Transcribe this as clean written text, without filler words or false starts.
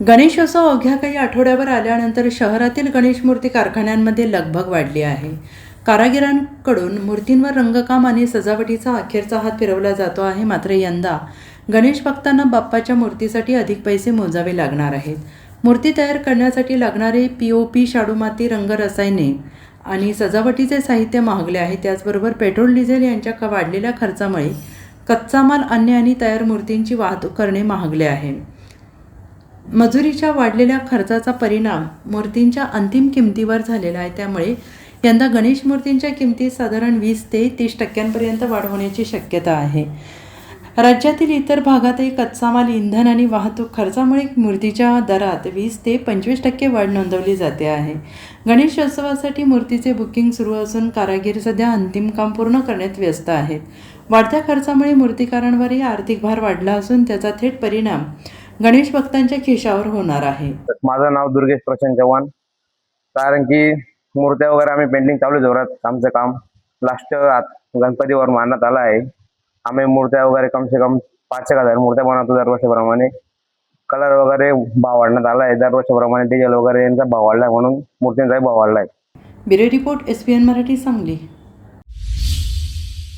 गणेशोत्सव अवघ्या काही आठवड्यावर आल्यानंतर शहरातील गणेश मूर्ती कारखान्यांमध्ये लगबग वाढली आहे. कारागिरांकडून मूर्तींवर रंगकाम आणि सजावटीचा अखेरचा हात फिरवला जातो आहे. मात्र यंदा गणेश भक्तांना बाप्पाच्या मूर्तीसाठी अधिक पैसे मोजावे लागणार आहेत. मूर्ती तयार करण्यासाठी लागणारे POP, शाडूमाती, रंगरसायने आणि सजावटीचे साहित्य महागले आहे. त्याचबरोबर पेट्रोल, डिझेल यांच्या वाढलेल्या खर्चामुळे कच्चा माल, अन्य आणि तयार मूर्तींची वाहतूक करणे महागले आहे. मजुरीच्या वाढलेल्या खर्चाचा परिणाम मूर्तींच्या अंतिम किमतीवर झालेला आहे. त्यामुळे यंदा गणेश मूर्तींच्या किमतीत साधारण 20 ते 30% वाढ होण्याची शक्यता आहे. राज्यातील इतर भागातही कच्चा माल, इंधन आणि वाहतूक खर्चामुळे मूर्तीच्या दरात 20 ते 25% वाढ नोंदवली जाते आहे. गणेशोत्सवासाठी मूर्तीचे बुकिंग सुरू असून कारागीर सध्या अंतिम काम पूर्ण करण्यात व्यस्त आहेत. वाढत्या खर्चामुळे मूर्तिकारांवरही आर्थिक भार वाढला असून त्याचा थेट परिणाम गणेश भक्तांच्या खिशावर होणार आहे. माझं नाव दुर्गेश प्रशांत चव्हाण. कारण की मूर्त्या वगैरे आम्ही पेंटिंग चालू आहे जोरात. आमचं काम लास्ट गणपतीवर मानण्यात आलं आहे. आम्ही मूर्त्या वगैरे कम से कम 5,000 मूर्त्या बनवतो दरवर्षीप्रमाणे. कलर वगैरे भाव वाढण्यात आला आहे दरवर्षीप्रमाणे. डिझेल वगैरे यांचा भाव वाढलाय म्हणून मूर्तींचाही भाव वाढलाय. Bureau report, SPN Marathi, Sangli.